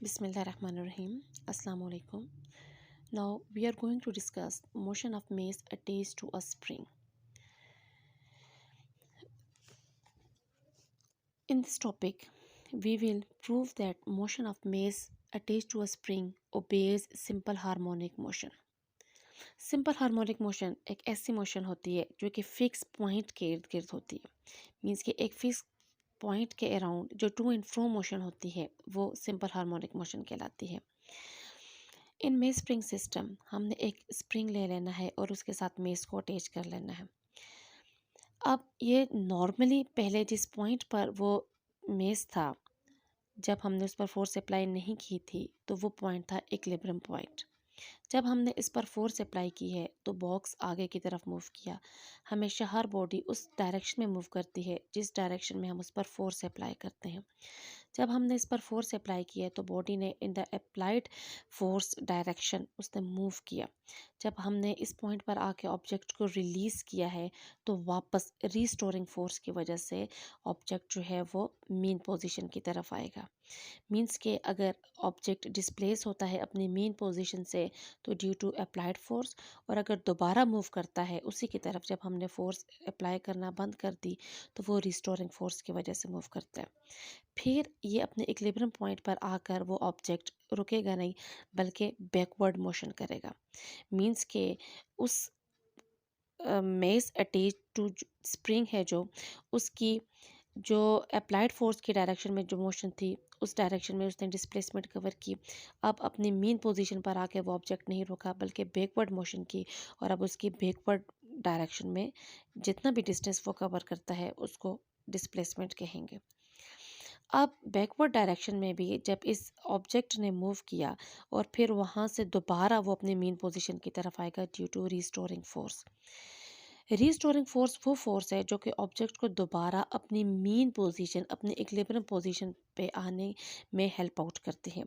Bismillahirrahmanirrahim. Assalamu alaikum. Now we are going to discuss motion of mace attached to a spring. In this topic, we will prove that motion of mace attached to a spring obeys simple harmonic motion. Simple harmonic motion एक ऐसी motion होती है जो कि fix point के इर्द गिर्द होती है। मीन्स कि एक फिक्स पॉइंट के अराउंड जो टू एंड फ्रो मोशन होती है वो सिंपल हार्मोनिक मोशन कहलाती है। इन मेस स्प्रिंग सिस्टम हमने एक स्प्रिंग ले लेना है और उसके साथ मेस को अटैच कर लेना है। अब ये नॉर्मली पहले जिस पॉइंट पर वो मेस था, जब हमने उस पर फोर्स अप्लाई नहीं की थी तो वो पॉइंट था इक्विलिब्रियम पॉइंट। जब हमने इस पर फोर्स अप्लाई की है तो बॉक्स आगे की तरफ मूव किया। हमेशा हर बॉडी उस डायरेक्शन में मूव करती है जिस डायरेक्शन में हम उस पर फोर्स अप्लाई करते हैं। जब हमने इस पर फोर्स अप्लाई किया तो बॉडी ने in the applied force direction उसने मूव किया। जब हमने इस पॉइंट पर आके ऑब्जेक्ट को रिलीज़ किया है तो वापस रीस्टोरिंग फोर्स की वजह से ऑब्जेक्ट जो है वो मेन पोजीशन की तरफ आएगा। मीन्स के अगर ऑब्जेक्ट डिस्प्लेस होता है अपनी मेन पोजीशन से तो ड्यू टू अप्लाइड फोर्स, और अगर दोबारा मूव करता है उसी की तरफ जब हमने फोर्स अप्लाई करना बंद कर दी तो वो रिस्टोरिंग फोर्स की वजह से मूव करता है। फिर ये अपने इक्विलिब्रियम पॉइंट पर आकर वो ऑब्जेक्ट रुकेगा नहीं बल्कि बैकवर्ड मोशन करेगा। मीन्स के उस मेस अटैच टू स्प्रिंग है जो उसकी जो अप्लाइड फोर्स की डायरेक्शन में जो मोशन थी उस डायरेक्शन में उसने डिस्प्लेसमेंट कवर की। अब अपनी मेन पोजीशन पर आके वो ऑब्जेक्ट नहीं रुका बल्कि बैकवर्ड मोशन की, और अब उसकी बैकवर्ड डायरेक्शन में जितना भी डिस्टेंस वो कवर करता है उसको डिस्प्लेसमेंट कहेंगे। अब बैकवर्ड डायरेक्शन में भी जब इस ऑब्जेक्ट ने मूव किया और फिर वहाँ से दोबारा वो अपनी मेन पोजीशन की तरफ आएगा due to restoring force. Restoring force वो फोर्स है जो कि ऑब्जेक्ट को दोबारा अपनी मेन पोजीशन अपनी इक्विलिब्रियम पोजीशन पे आने में हेल्प आउट करती है।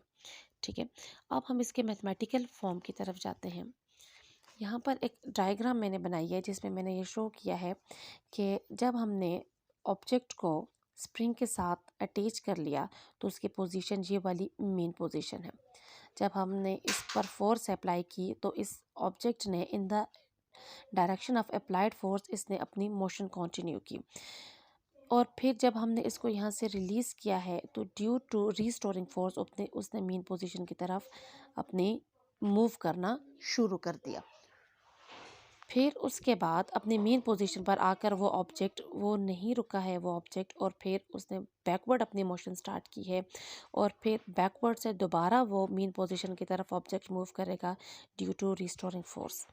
ठीक है, अब हम इसके मैथमेटिकल फॉर्म की तरफ जाते हैं। यहाँ पर एक डायग्राम मैंने बनाई है जिसमें मैंने ये शो किया है कि जब हमने ऑब्जेक्ट को स्प्रिंग के साथ अटैच कर लिया तो उसकी पोजीशन ये वाली मेन पोजीशन है। जब हमने इस पर फोर्स अप्लाई की तो इस ऑब्जेक्ट ने in the direction of applied force इसने अपनी मोशन कंटिन्यू की, और फिर जब हमने इसको यहाँ से रिलीज़ किया है तो ड्यू टू रीस्टोरिंग फोर्स उसने मेन पोजीशन की तरफ अपनी मूव करना शुरू कर दिया। फिर उसके बाद अपनी मेन पोजीशन पर आकर वो ऑब्जेक्ट वो नहीं रुका है वो ऑब्जेक्ट, और फिर उसने बैकवर्ड अपनी मोशन स्टार्ट की है, और फिर बैकवर्ड से दोबारा वो मेन पोजीशन की तरफ ऑब्जेक्ट मूव करेगा due to restoring force.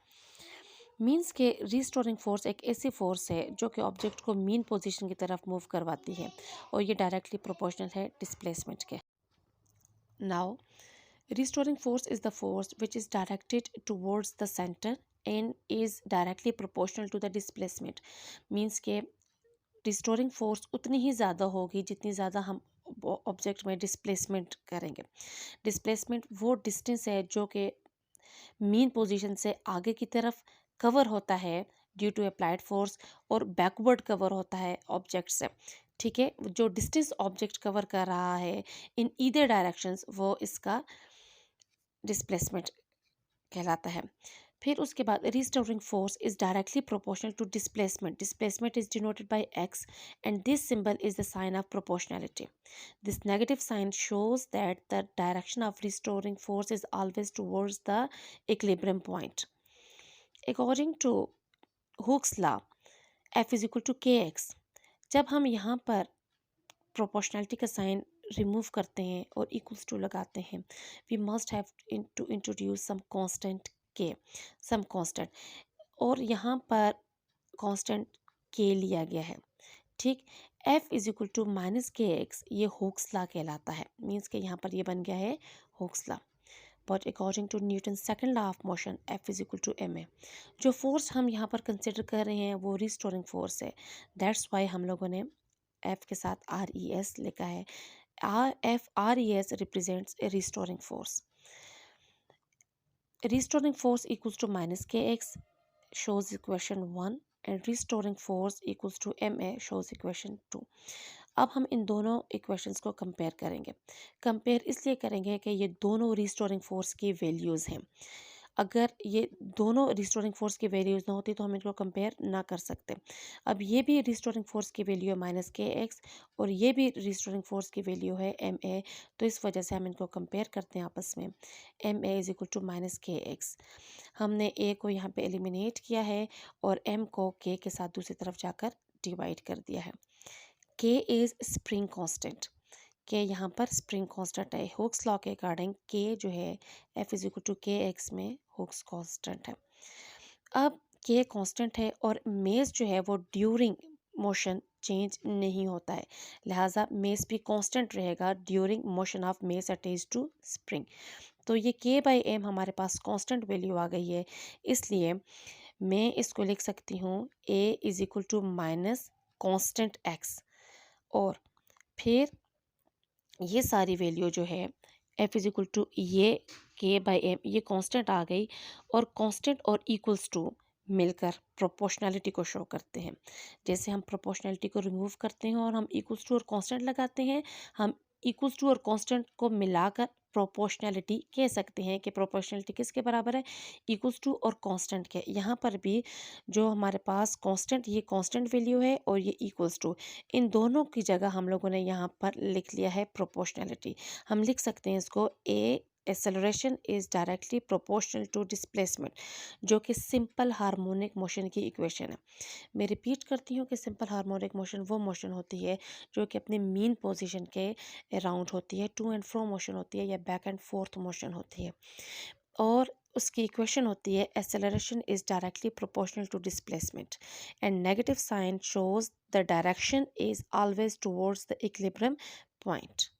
Means के रिस्टोरिंग फोर्स एक ऐसी फोर्स है जो कि ऑब्जेक्ट को मेन पोजीशन की तरफ मूव करवाती है और ये डायरेक्टली प्रोपोर्शनल है डिस्प्लेसमेंट के। Now restoring force is the force which is directed towards the center and is directly proportional to the displacement. Means के restoring force उतनी ही ज़्यादा होगी जितनी ज़्यादा हम ऑब्जेक्ट में डिस्प्लेसमेंट करेंगे। डिस्प्लेसमेंट वो डिस्टेंस है जो कि मेन पोजीशन से आगे की तरफ कवर होता है ड्यू टू अप्लाइड फोर्स और बैकवर्ड कवर होता है ऑब्जेक्ट से। ठीक है, जो डिस्टेंस ऑब्जेक्ट कवर कर रहा है इन ईदर डायरेक्शंस वो इसका डिस्प्लेसमेंट कहलाता है। फिर उसके बाद restoring force is directly proportional to displacement. Displacement is denoted by x and this symbol is the sign of proportionality. This negative sign shows that the direction of restoring force is always towards the equilibrium point. According to Hooke's law, F is equal to kx। जब हम यहाँ पर proportionality का sign remove करते हैं और equals to लगाते हैं, we must have to introduce some constant K, some constant, और यहाँ पर कांस्टेंट के लिया गया है। ठीक, F is equal to minus K x, ये हुक्स लॉ कहलाता है। मीन्स के यहाँ पर ये बन गया है Hooke's law. But according to Newton second law of motion F is equal to m a. जो फोर्स हम यहाँ पर कंसिडर कर रहे हैं वो रिस्टोरिंग फोर्स है। दैट्स वाई हम लोगों ने F के साथ RES लिखा है। RES represents a restoring force. Restoring force equals to minus kx shows equation 1 and restoring force equals to ma shows equation 2. अब हम इन दोनों इक्वेशंस को कंपेयर करेंगे। कंपेयर इसलिए करेंगे कि ये दोनों रिस्टोरिंग फोर्स की वैल्यूज़ हैं। अगर ये दोनों रिस्टोरिंग फोर्स की वैल्यूज़ ना होती तो हम इनको कंपेयर ना कर सकते। अब ये भी रिस्टोरिंग फोर्स की वैल्यू है माइनस के एक्स और ये भी रिस्टोरिंग फोर्स की वैल्यू है एम ए, तो इस वजह से हम इनको कंपेयर करते हैं आपस में। M a is equal to minus K x, हमने ए को यहाँ पे एलिमिनेट किया है और एम को के के साथ दूसरी तरफ जाकर डिवाइड कर दिया है। के इज़ स्प्रिंग कांस्टेंट, के यहाँ पर स्प्रिंग कांस्टेंट है। हुक्स लॉ के अकॉर्डिंग के जो है एफ इज इक्वल टू के एक्स में हुक्स कांस्टेंट है। अब के कांस्टेंट है और मेस जो है वो ड्यूरिंग मोशन चेंज नहीं होता है, लिहाजा मेस भी कांस्टेंट रहेगा during motion of mass attached to spring. तो ये के बाई एम हमारे पास कांस्टेंट वैल्यू आ गई है, इसलिए मैं इसको लिख सकती हूँ a is equal to minus constant x, और फिर ये सारी वैल्यू जो है एफ इज इक्वल टू ये के बाई एम, ये कांस्टेंट आ गई और कांस्टेंट और इक्वल्स टू मिलकर प्रोपोर्शनैलिटी को शो करते हैं। जैसे हम प्रोपोर्शनैलिटी को रिमूव करते हैं और हम इक्वल्स टू और कांस्टेंट लगाते हैं, हम इक्वल्स टू और कांस्टेंट को मिलाकर प्रोपोर्शनैलिटी कह सकते हैं कि प्रोपोर्शनैलिटी किसके बराबर है, इक्वल्स टू और कांस्टेंट के। यहाँ पर भी जो हमारे पास कांस्टेंट, ये कांस्टेंट वैल्यू है और ये इक्वल्स टू, इन दोनों की जगह हम लोगों ने यहाँ पर लिख लिया है प्रोपोर्शनैलिटी। हम लिख सकते हैं इसको a acceleration is directly proportional to displacement, जो कि सिंपल हार्मोनिक मोशन की इक्वेशन है। मैं रिपीट करती हूँ कि सिंपल हार्मोनिक मोशन वो मोशन होती है जो कि अपने मीन पोजीशन के अराउंड होती है, टू एंड फ्रो मोशन होती है या बैक एंड फोर्थ मोशन होती है, और उसकी इक्वेशन होती है acceleration is directly proportional to displacement and negative sign shows the direction is always towards the equilibrium point.